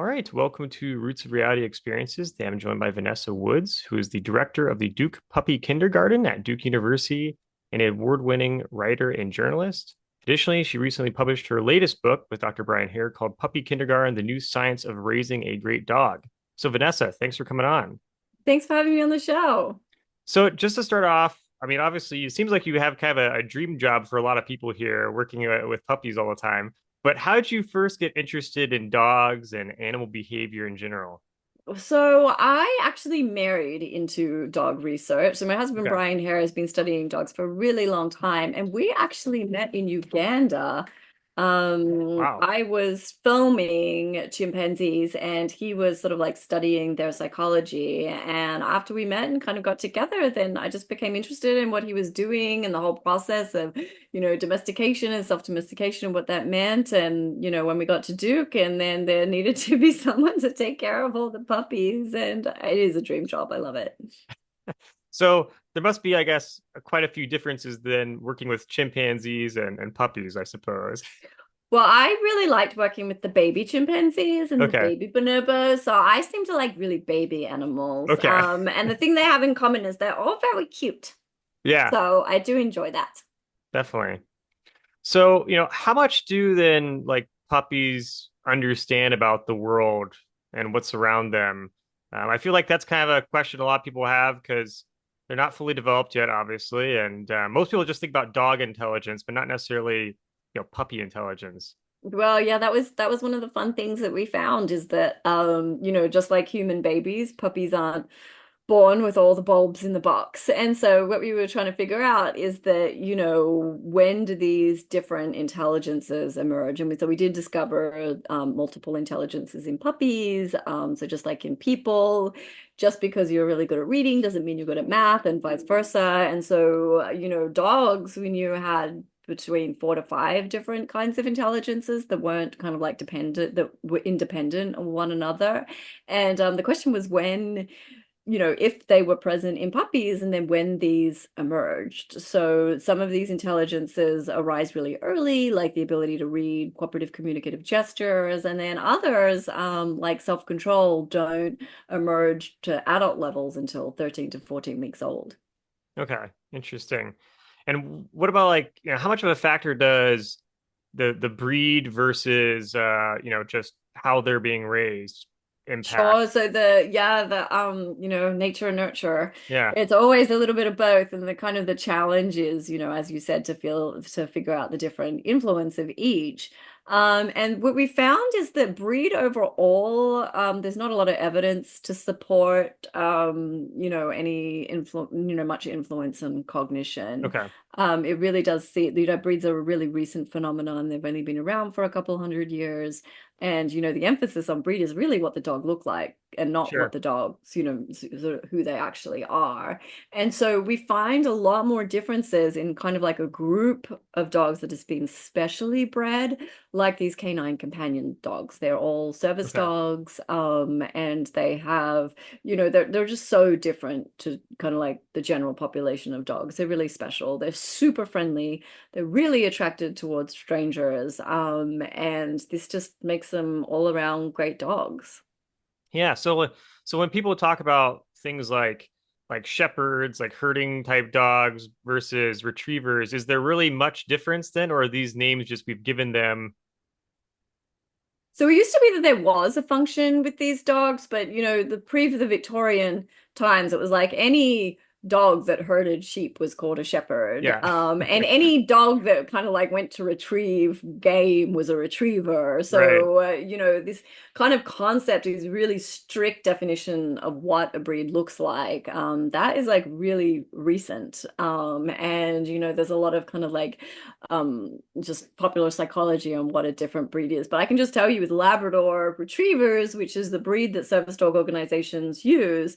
All right, welcome to Roots of Reality Experiences. Today I'm joined by Vanessa Woods, who is the director of the Duke Puppy Kindergarten at Duke University and an award-winning writer and journalist. Additionally, she recently published her latest book with Dr. Brian Hare called Puppy Kindergarten: The New Science of Raising a Great Dog. So, Vanessa, thanks for coming on. Thanks for having me on the show. So, just to start off, I mean, obviously, it seems like you have kind of a dream job for a lot of people here working with puppies all the time. But how did you first get interested in dogs and animal behavior in general? So I actually married into dog research. So my husband Okay. Brian Hare has been studying dogs for a really long time, and we actually met in Uganda. Wow. I was filming chimpanzees, and he was sort of like studying their psychology. And after we met and kind of got together, then I just became interested in what he was doing and the whole process of domestication and self-domestication and what that meant. And, when we got to Duke, and then there needed to be someone to take care of all the puppies. And it is a dream job. I love it. So there must be, I guess, quite a few differences than working with chimpanzees and puppies, I suppose. Well, I really liked working with the baby chimpanzees and the Okay. baby bonobos. So I seem to like really baby animals. Okay. And the thing they have in common is they're all very cute. Yeah, So I do enjoy that. definitely. So, how much do then like puppies understand about the world and what's around them? I feel like that's kind of a question a lot of people have because they're not fully developed yet, obviously, and most people just think about dog intelligence, but not necessarily, puppy intelligence. Well, yeah, that was one of the fun things that we found is that just like human babies, puppies aren't born with all the bulbs in the box. And so what we were trying to figure out is that, when do these different intelligences emerge? And so we did discover multiple intelligences in puppies. So just like in people, just because you're really good at reading doesn't mean you're good at math and vice versa. And so, dogs we knew had between 4 to 5 different kinds of intelligences that weren't kind of like dependent, that were independent of one another. And the question was when if they were present in puppies and then when these emerged. So some of these intelligences arise really early, like the ability to read cooperative communicative gestures, and then others, like self-control, don't emerge to adult levels until 13 to 14 weeks old. Okay, interesting. And what about like, how much of a factor does the breed versus just how they're being raised Sure. impact? So nature and nurture. Yeah, It's always a little bit of both. And the kind of the challenge is, as you said, to figure out the different influence of each. And what we found is that breed overall, there's not a lot of evidence to support any much influence on cognition. okay, It really does see, breeds are a really recent phenomenon. They've only been around for a couple hundred years. And, the emphasis on breed is really what the dog look like and not what sure. the dogs, sort of who they actually are. And so we find a lot more differences in kind of like a group of dogs that has been specially bred, like these canine companion dogs. They're all service Okay. dogs, and they have, they're just so different to kind of like the general population of dogs. They're really special. They're super friendly. They're really attracted towards strangers. And this just makes them all around great dogs. Yeah, so when people talk about things like shepherds, like herding type dogs versus retrievers, is there really much difference then, or are these names just we've given them? So it used to be that there was a function with these dogs, but the the Victorian times, it was like any dog that herded sheep was called a shepherd. Yeah. And any dog that kind of like went to retrieve game was a retriever. Right. So, this kind of concept is really strict definition of what a breed looks like. That is like really recent. And there's a lot of kind of like just popular psychology on what a different breed is. But I can just tell you with Labrador retrievers, which is the breed that service dog organizations use,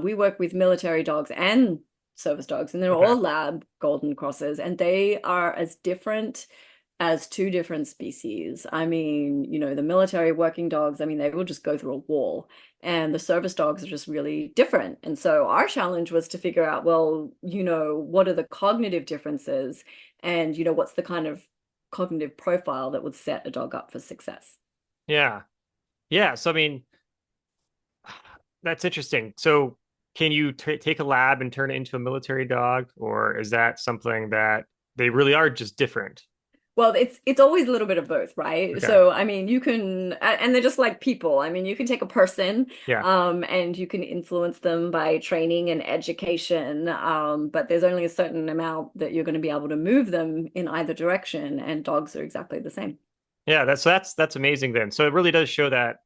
we work with military dogs and service dogs, and they're Okay. all lab golden crosses, and they are as different as two different species. I mean, the military working dogs, I mean, they will just go through a wall. And the service dogs are just really different. And so our challenge was to figure out, well, what are the cognitive differences? And, what's the kind of cognitive profile that would set a dog up for success? Yeah. Yeah. So, I mean, that's interesting. So, can you take a lab and turn it into a military dog, or is that something that they really are just different? Well, it's always a little bit of both, right? Okay. So, I mean, you can, and they're just like people. I mean, you can take a person, Yeah. and you can influence them by training and education, but there's only a certain amount that you're going to be able to move them in either direction, and dogs are exactly the same. Yeah. That's amazing then. So it really does show that,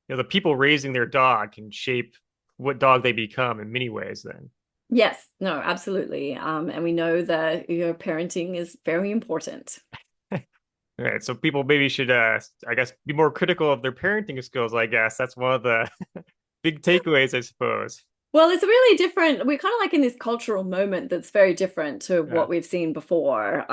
the people raising their dog can shape what dog they become in many ways then. Yes, no, absolutely. And we know that your parenting is very important. All right. So people maybe should, I guess, be more critical of their parenting skills, I guess. That's one of the big takeaways, I suppose. Well, it's really different. We're kind of like in this cultural moment that's very different to Yeah. what we've seen before.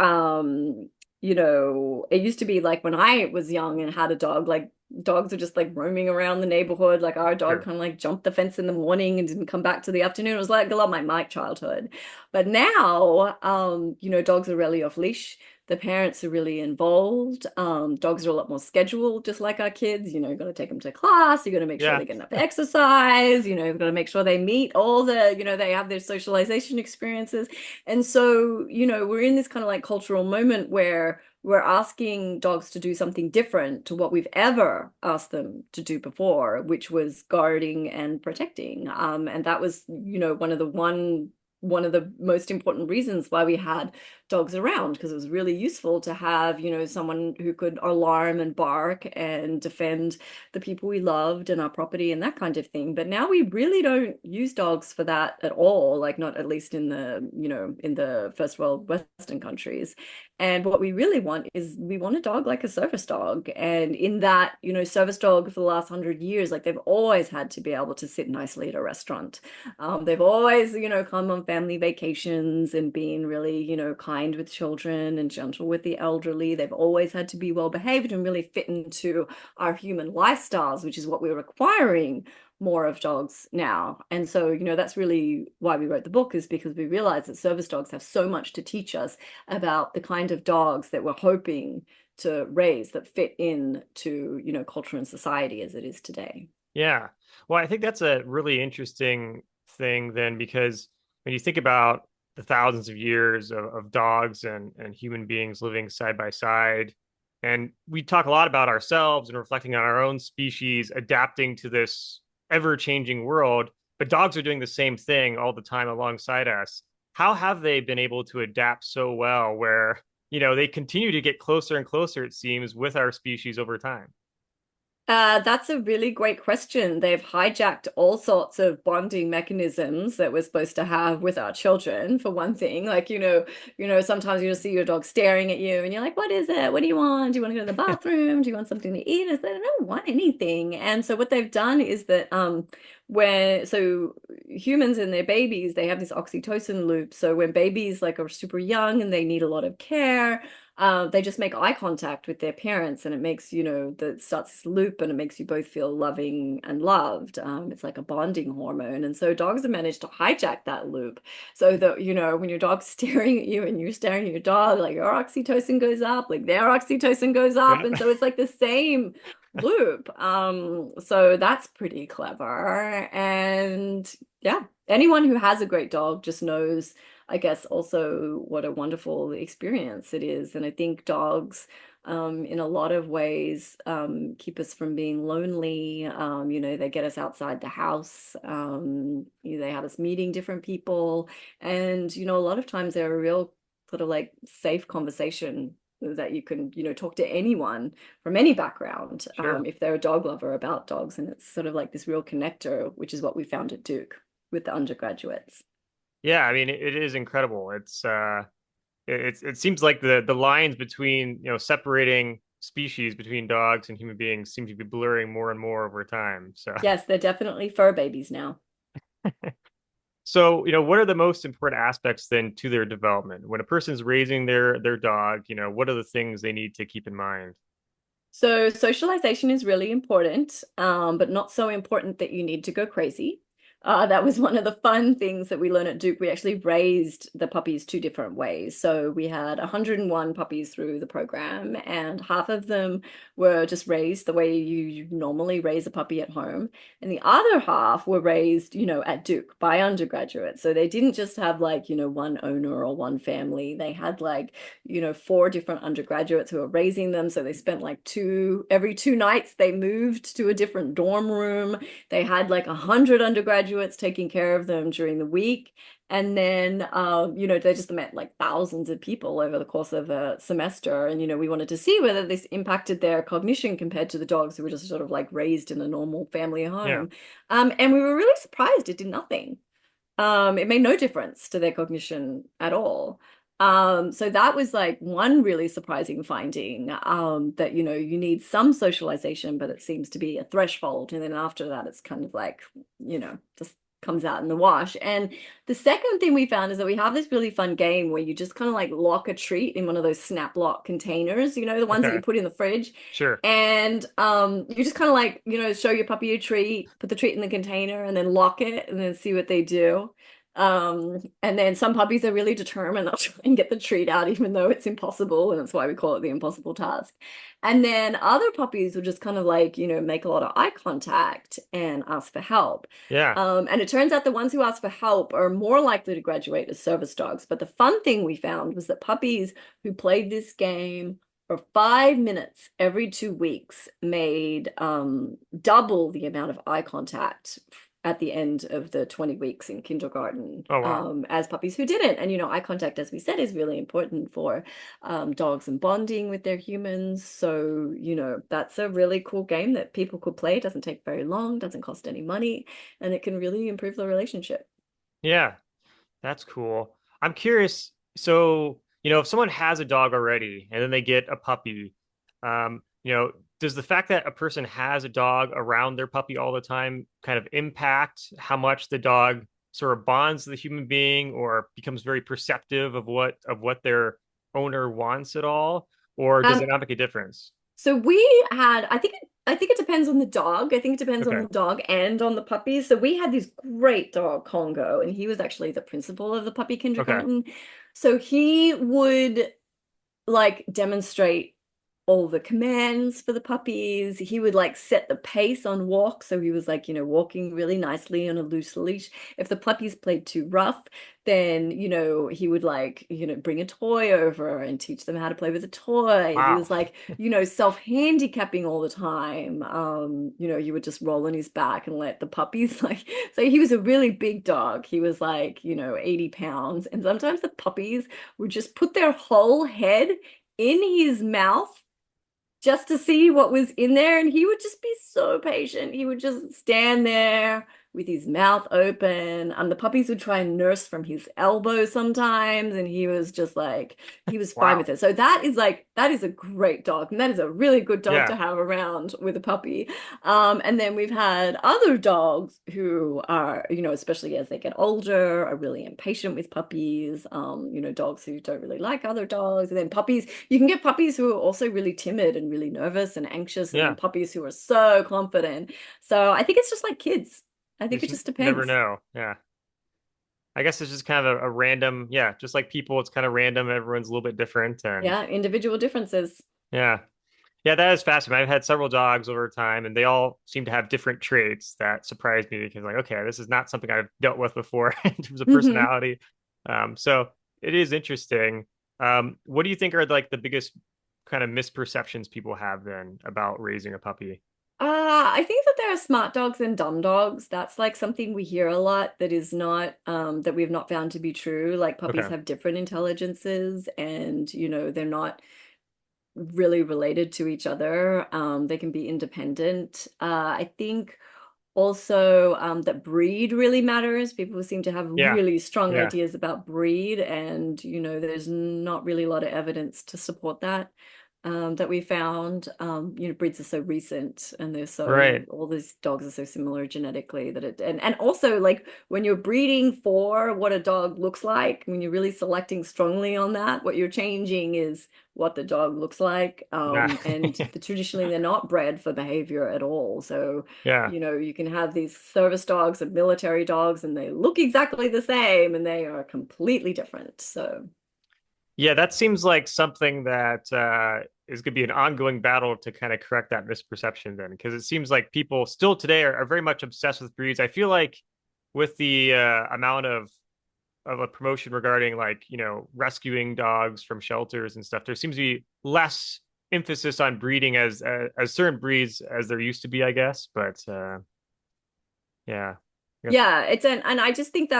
It used to be like when I was young and had a dog, like dogs are just like roaming around the neighborhood. Like our dog Sure. kind of like jumped the fence in the morning and didn't come back to the afternoon. It was like a lot of my childhood. But now, dogs are really off leash. The parents are really involved. Dogs are a lot more scheduled, just like our kids. You've got to take them to class. You've got to make sure Yeah. they get enough exercise. You've got to make sure they meet all they have their socialization experiences. And so, we're in this kind of like cultural moment where we're asking dogs to do something different to what we've ever asked them to do before, which was guarding and protecting. And that was, one of the most important reasons why we had dogs around, because it was really useful to have, someone who could alarm and bark and defend the people we loved and our property and that kind of thing. But now we really don't use dogs for that at all, like not at least in the first world Western countries. And what we really want is we want a dog like a service dog. And in that, service dog for the last 100 years, like they've always had to be able to sit nicely at a restaurant. They've always, come on family vacations and been really, kind with children and gentle with the elderly. They've always had to be well behaved and really fit into our human lifestyles, which is what we're requiring more of dogs now. And so, that's really why we wrote the book, is because we realize that service dogs have so much to teach us about the kind of dogs that we're hoping to raise that fit in to, culture and society as it is today. Yeah. Well, I think that's a really interesting thing then, because when you think about the thousands of years of dogs and human beings living side by side, and we talk a lot about ourselves and reflecting on our own species adapting to this ever-changing world, but dogs are doing the same thing all the time alongside us. How have they been able to adapt so well where, they continue to get closer and closer, it seems, with our species over time? That's a really great question. They've hijacked all sorts of bonding mechanisms that we're supposed to have with our children, for one thing. Like, sometimes you just see your dog staring at you and you're like, what is it? What do you want? Do you want to go to the bathroom? Do you want something to eat? I said, I don't want anything. And so what they've done is that so humans and their babies, they have this oxytocin loop. So when babies like are super young and they need a lot of care, they just make eye contact with their parents, and it makes, that starts this loop, and it makes you both feel loving and loved. It's like a bonding hormone. And so dogs have managed to hijack that loop so that, when your dog's staring at you and you're staring at your dog, like your oxytocin goes up, like their oxytocin goes up. Yeah. And so it's like the same loop. So that's pretty clever. And yeah, anyone who has a great dog just knows, I guess, also what a wonderful experience it is. And I think dogs, in a lot of ways, keep us from being lonely. They get us outside the house. They have us meeting different people. And, a lot of times they're a real sort of like safe conversation that you can, talk to anyone from any background, Sure. if they're a dog lover, about dogs. And it's sort of like this real connector, which is what we found at Duke with the undergraduates. Yeah, I mean, it is incredible. It seems like the lines between, separating species between dogs and human beings seem to be blurring more and more over time. So Yes, they're definitely fur babies now. so, what are the most important aspects then to their development? When a person's raising their dog, what are the things they need to keep in mind? So socialization is really important, but not so important that you need to go crazy. That was one of the fun things that we learned at Duke. We actually raised the puppies two different ways. So we had 101 puppies through the program, and half of them were just raised the way you normally raise a puppy at home. And the other half were raised, at Duke by undergraduates. So they didn't just have like, one owner or one family. They had like, four different undergraduates who were raising them. So they spent like every 2 nights, they moved to a different dorm room. They had like 100 undergraduates taking care of them during the week. And then, they just met like thousands of people over the course of a semester. And, we wanted to see whether this impacted their cognition compared to the dogs who were just sort of like raised in a normal family Yeah. home. And we were really surprised it did nothing. It made no difference to their cognition at all. So that was like one really surprising finding, that, you need some socialization, but it seems to be a threshold. And then after that, it's kind of like, just comes out in the wash. And the second thing we found is that we have this really fun game where you just kind of like lock a treat in one of those snap lock containers, the ones that Okay. you put in the fridge. Sure. And you just kind of like, show your puppy a treat, put the treat in the container, and then lock it, and then see what they do. And then some puppies are really determined they'll try and get the treat out, even though it's impossible, and that's why we call it the impossible task. And then other puppies will just kind of like, make a lot of eye contact and ask for help. Yeah. And it turns out the ones who ask for help are more likely to graduate as service dogs. But the fun thing we found was that puppies who played this game for 5 minutes every 2 weeks made double the amount of eye contact at the end of the 20 weeks in kindergarten, Oh, wow. as puppies who didn't. And, eye contact, as we said, is really important for dogs and bonding with their humans. So, that's a really cool game that people could play. It doesn't take very long, doesn't cost any money, and it can really improve the relationship. Yeah. That's cool. I'm curious. So, if someone has a dog already and then they get a puppy, does the fact that a person has a dog around their puppy all the time kind of impact how much the dog sort of bonds with the human being or becomes very perceptive of what their owner wants at all? Or does it Um, not make a difference? So we had, I think it depends on the dog. I think it depends on Okay. the dog and on the puppy. So we had this great dog, Congo, and he was actually the principal of the puppy Okay. kindergarten. So he would like demonstrate all the commands for the puppies. He would like set the pace on walk. So he was like, walking really nicely on a loose leash. If the puppies played too rough, then, he would like, bring a toy over and teach them how to play with a toy. He Wow. was like, self-handicapping all the time. He would just roll on his back and let the puppies like, so he was a really big dog. He was like, 80 pounds. And sometimes the puppies would just put their whole head in his mouth just to see what was in there. And he would just be so patient. He would just stand there with his mouth open. The puppies would try and nurse from his elbow sometimes, and he was just like, he was fine Wow. with it. So that is a great dog, and that is a really good dog to Yeah. have around with a puppy. And then we've had other dogs who are, especially as they get older, are really impatient with puppies. Dogs who don't really like other dogs. And then puppies, you can get puppies who are also really timid and really nervous and anxious, and then Yeah. puppies who are so confident. So I think it's just like kids. I You think it just just never depends. know. Yeah. I guess it's just kind of a random, yeah, just like people, it's kind of random. Everyone's a little bit different. And Yeah, individual differences. yeah. Yeah, that is fascinating. I've had several dogs over time, and they all seem to have different traits that surprise me because, like, okay, this is not something I've dealt with before in terms of Hmm. personality. So it is interesting. What do you think are like the biggest kind of misperceptions people have then about raising a puppy? I think that there are smart dogs and dumb dogs. That's like something we hear a lot that is not, that we have not found to be true. Like puppies Okay. have different intelligences, and, they're not really related to each other. They can be independent. I think also, that breed really matters. People seem to have Yeah. really strong Yeah. ideas about breed, and there's not really a lot of evidence to support that. that we found. Breeds are so recent, and they're so Right. all these dogs are so similar genetically that it and also like when you're breeding for what a dog looks like, when you're really selecting strongly on that, what you're changing is what the dog looks like. Yeah. Traditionally they're not bred for behavior at all. So, Yeah. you can have these service dogs and military dogs, and they look exactly the same, and they are completely different. So. Yeah, that seems like something that is going to be an ongoing battle to kind of correct that misperception then, because it seems like people still today are very much obsessed with breeds. I feel like with the amount of a promotion regarding like, rescuing dogs from shelters and stuff, there seems to be less emphasis on breeding as certain breeds as there used to be, I guess. But yeah, I guess Yeah, and I just think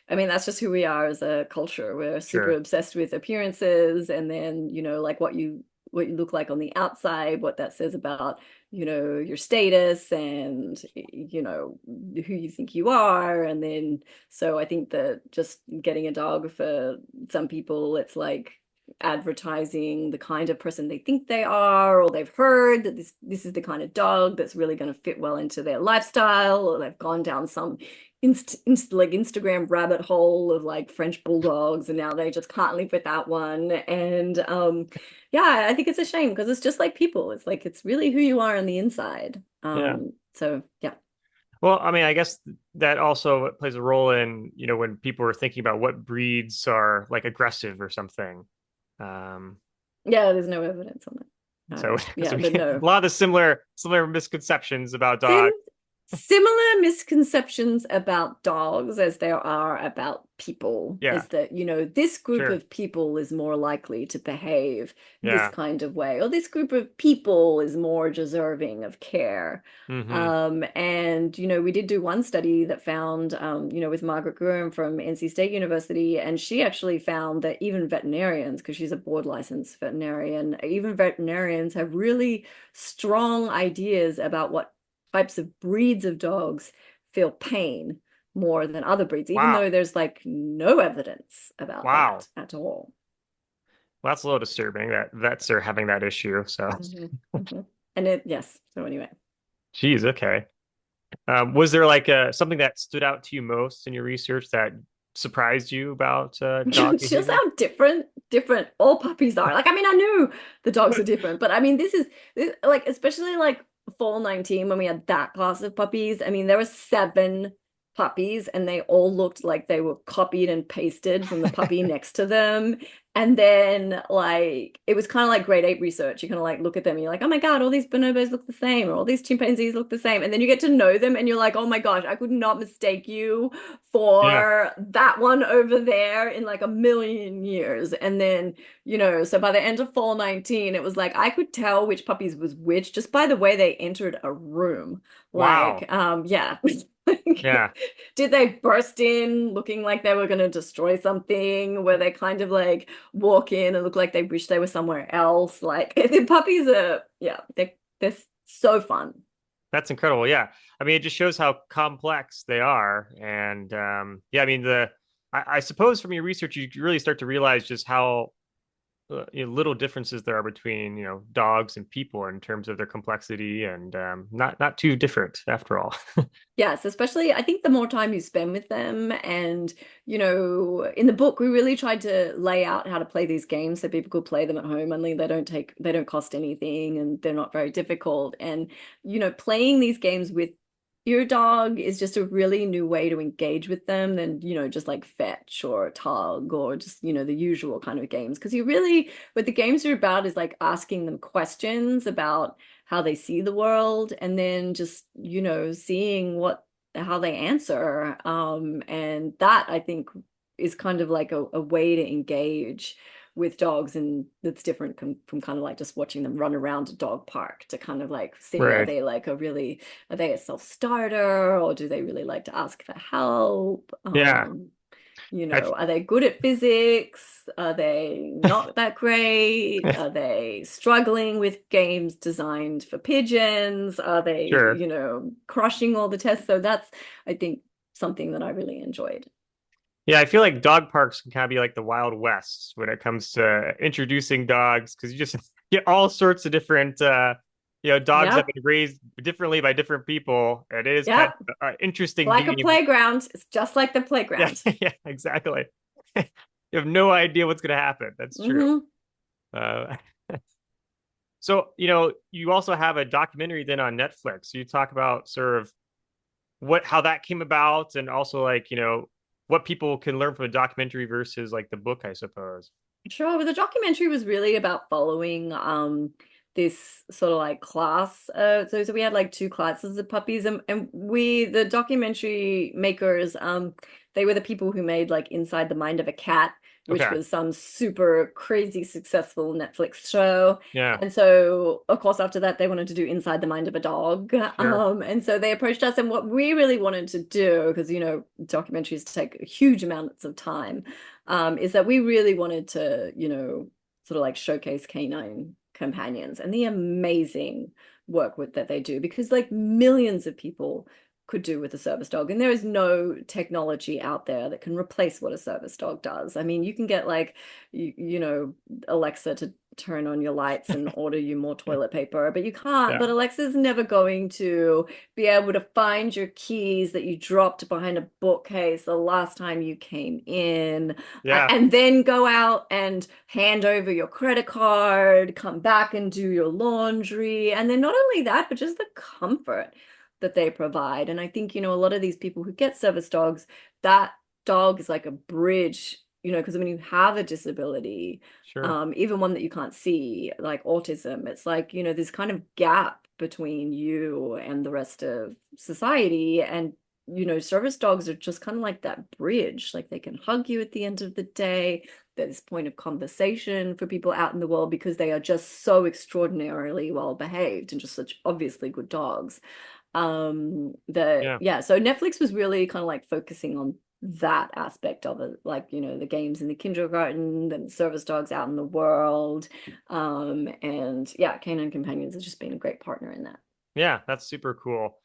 I mean, that's just who we are as a culture. We're super sure. obsessed with appearances, and then, like what you look like on the outside, what that says about, your status and who you think you are. And then so I think that just getting a dog for some people, it's like advertising the kind of person they think they are, or they've heard that this is the kind of dog that's really going to fit well into their lifestyle, or they've gone down some like Instagram rabbit hole of like French bulldogs, and now they just can't live without one. And yeah, I think it's a shame because it's just like people. It's like it's really who you are on the inside. Yeah. So yeah. Well, I mean, I guess that also plays a role in, when people are thinking about what breeds are like aggressive or something. Um, Yeah, there's no evidence on that. so, Yeah, we but get a no. lot of similar misconceptions about Sim dogs. Similar misconceptions about dogs as there are about people Yeah, is that, this group sure. of people is more likely to behave this Yeah. kind of way, or this group of people is more deserving of care. Hmm. And, we did do one study that found, with Margaret Graham from NC State University, and she actually found that even veterinarians, because she's a board licensed veterinarian, even veterinarians have really strong ideas about what types of breeds of dogs feel pain more than other breeds, even though Wow. there's like no evidence about Wow. that at all. Well, that's a little disturbing that vets are having that issue. So, Hmm. Hmm. Yes. So anyway, geez, okay. Was there like something that stood out to you most in your research that surprised you about dog just behavior? how different all puppies are. Like, I mean, I knew the dogs are different, but I mean, like, especially like fall 19 when we had that class of puppies. I mean, there were seven puppies, and they all looked like they were copied and pasted from the puppy next to them. And then, like, it was kind of like grade 8 research. You kind of like look at them and you're like, oh my God, all these bonobos look the same, or all these chimpanzees look the same. And then you get to know them and you're like, oh my gosh, I could not mistake you Yeah. for that one over there in like a million years. And then, so by the end of fall 19, it was like I could tell which puppies was which just by the way they entered a room. Wow. Like, yeah. Yeah. Did they burst in looking like they were going to destroy something? Were they kind of like walk in and look like they wish they were somewhere else? Like the puppies are, yeah, they're so fun. That's incredible. Yeah. I mean, it just shows how complex they are. And yeah, I mean, I suppose from your research, you really start to realize just how little differences there are between, dogs and people in terms of their complexity and not too different after all. Yes, especially I think the more time you spend with them, and in the book we really tried to lay out how to play these games so people could play them at home. Only they don't cost anything, and they're not very difficult. And playing these games with your dog is just a really new way to engage with them than just like fetch or tug or just the usual kind of games. Because what the games are about is like asking them questions about how they see the world, and then just seeing how they answer. And that I think is kind of like a way to engage with dogs, and that's different from kind of like just watching them run around a dog park, to kind of like see, Right. are they a self-starter, or do they really like to ask for help? Yeah. I Are they good at physics? Are they not that great? Are they struggling with games designed for pigeons? Are they, sure. crushing all the tests? So that's, I think, something that I really enjoyed. Yeah, I feel like dog parks can kind of be like the Wild West when it comes to introducing dogs because you just get all sorts of different dogs have Yep. been raised differently by different people. It is kind Yep. of an interesting Like a game. playground. It's just like the Yeah, playground. yeah, exactly. You have no idea what's going to happen. That's true. Hmm. Uh, so, you also have a documentary then on Netflix. You talk about sort of how that came about and also like, what people can learn from a documentary versus like the book, I suppose. Sure. But the documentary was really about following this sort of like class. So we had like two classes of puppies, and we the documentary makers they were the people who made like Inside the Mind of a Cat, which Okay. was some super crazy successful Netflix show. Yeah, And so, of course, after that, they wanted to do Inside the Mind of a Dog. sure. And so they approached us, and what we really wanted to do, because documentaries take huge amounts of time, is that we really wanted to, sort of like showcase canine companions and the amazing work that they do, because like millions of people could do with a service dog, and there is no technology out there that can replace what a service dog does. I mean, you can get like Alexa to turn on your lights and order you more toilet paper, but you can't. Yeah. But Alexa's never going to be able to find your keys that you dropped behind a bookcase the last time you came in, Yeah. and then go out and hand over your credit card, come back and do your laundry. And then not only that, but just the comfort that they provide. And I think, a lot of these people who get service dogs, that dog is like a bridge, because when you have a disability, Sure. even one that you can't see, like autism, it's like, this kind of gap between you and the rest of society. And service dogs are just kind of like that bridge. Like they can hug you at the end of the day. There's point of conversation for people out in the world because they are just so extraordinarily well behaved and just such obviously good dogs. Yeah. Yeah, so Netflix was really kind of like focusing on that aspect of it, like, the games in the kindergarten, then the service dogs out in the world. And yeah, Canine Companions has just been a great partner in that. Yeah, that's super cool.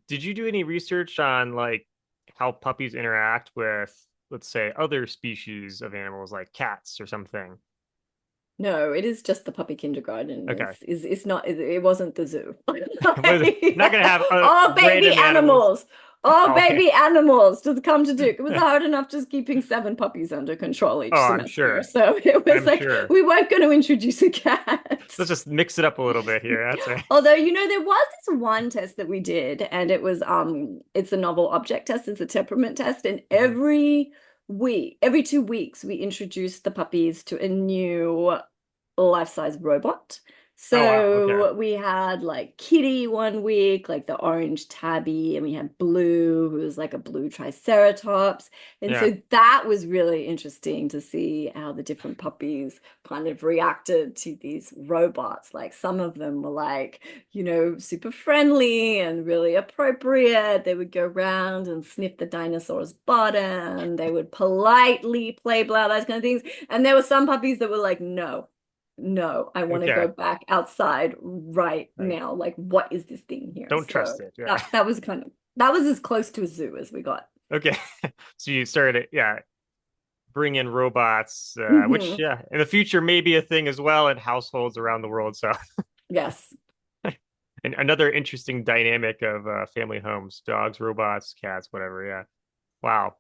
Did you do any research on like how puppies interact with, let's say, other species of animals like cats or something? No, it is just the puppy kindergarten. Okay. It's not it wasn't the zoo. We're not gonna have Oh, baby random animals. animals. Oh, Oh, yeah. baby animals to come to Duke. It was hard enough just keeping seven puppies under control Oh, each I'm semester. sure. So it was I'm like sure. we weren't going to introduce a cat. Let's just mix it up a little bit here. That's right. Although, there was this one test that we did, and it's a novel object test, it's a temperament test, and Mhm. every 2 weeks, we introduced the puppies to a new life-size robot. Oh, wow. Okay. So we had like Kitty one week, like the orange tabby, and we had Blue, who was like a blue triceratops. And Yeah. so that was really interesting to see how the different puppies kind of reacted to these robots. Like some of them were like, super friendly and really appropriate. They would go around and sniff the dinosaur's bottom. They would politely play blah, those kind of things. And there were some puppies that were like, no. No, I want to go Okay. back outside right Like, now. Like, what is this thing here? don't trust So it. Yeah. that was as close to a zoo as we got. Okay. So you started, yeah, bring in robots, which, Hmm. yeah, in the future may be a thing as well in households around the world. So, Yes. and another interesting dynamic of family homes, dogs, robots, cats, whatever. Yeah. Wow.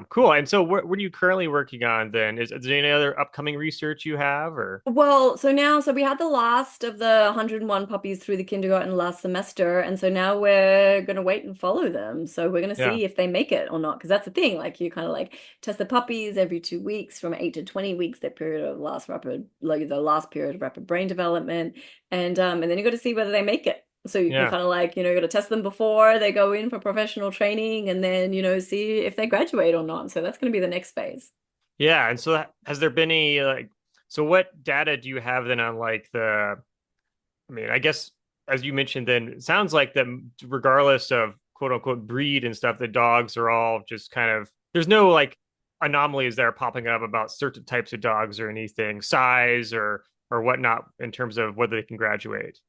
Cool. And so, what are you currently working on then? Is there any other upcoming research you have, or? Well, so we had the last of the 101 puppies through the kindergarten last semester, and so now we're going to wait and follow them. So we're going to Yeah. see if they make it or not, because that's the thing. Like you kind of like test the puppies every 2 weeks from 8 to 20 weeks, their period of the last period of rapid brain development, and then you got to see whether they make it. So you Yeah. kind of like, you got to test them before they go in for professional training, and then, see if they graduate or not. So that's going to be the next phase. Yeah. And so, has there been any like, so what data do you have then on like I mean, I guess as you mentioned, then it sounds like that regardless of quote unquote breed and stuff, the dogs are all just kind of, there's no like anomalies that are popping up about certain types of dogs or anything, size or whatnot in terms of whether they can graduate.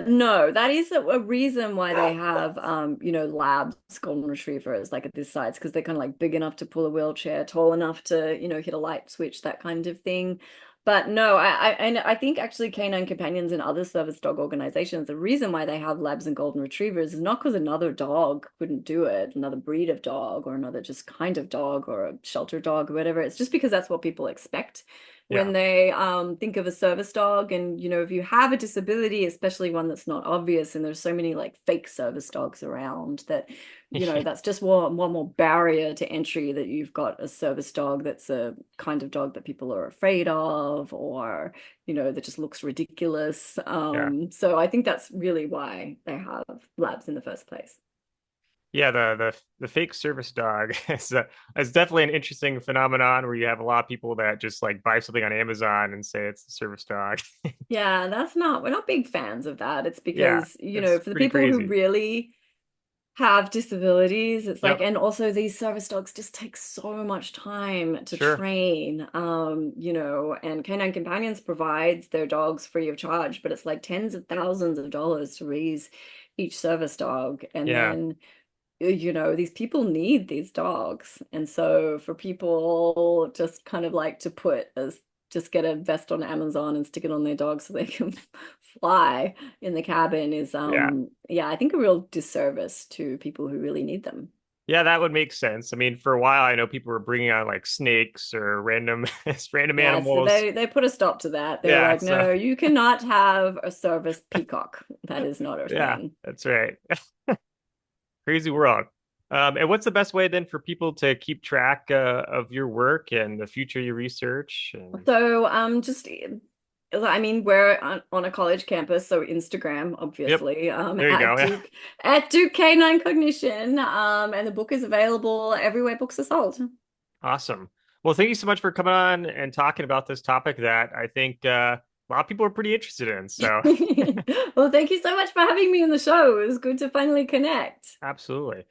No, that is a reason why they have labs, golden retrievers like at this size, because they're kind of like big enough to pull a wheelchair, tall enough to, hit a light switch, that kind of thing. But no, and I think actually canine companions and other service dog organizations, the reason why they have labs and golden retrievers is not because another dog couldn't do it, another breed of dog or another just kind of dog or a shelter dog or whatever. It's just because that's what people expect Yeah. when they think of a service dog. And if you have a disability, especially one that's not obvious, and there's so many like fake service dogs around that that's just one more barrier to entry, that you've got a service dog that's a kind of dog that people are afraid of, or that just looks ridiculous. Yeah. So I think that's really why they have labs in the first place. Yeah, the fake service dog is definitely an interesting phenomenon where you have a lot of people that just like buy something on Amazon and say it's a service dog. Yeah, we're not big fans of that. It's Yeah, because, it's for the pretty people who crazy. really have disabilities, it's like, Yep, and also these service dogs just take so much time to sure. train. And Canine Companions provides their dogs free of charge, but it's like tens of thousands of dollars to raise each service dog. And Yeah. then these people need these dogs. And so for people just kind of like to just get a vest on Amazon and stick it on their dog so they can fly in the cabin is Yeah. yeah, I think a real disservice to people who really need them. Yeah, that would make sense. I mean, for a while, I know people were bringing on like snakes or random random Yeah, so animals. they put a stop to that. They were Yeah, like, so no, you cannot have a service peacock. That is not a yeah, thing. that's right. Crazy world. And what's the best way then for people to keep track of your work and the future you research? And So just I mean, we're on a college campus, so Instagram, yep, obviously, there you go. Yeah, at Duke Canine Cognition, and the book is available everywhere books are sold. awesome. Well, thank you so much for coming on and talking about this topic that I think a lot of people are pretty interested in. So, Well, thank you so much for having me on the show. It was good to finally connect. absolutely.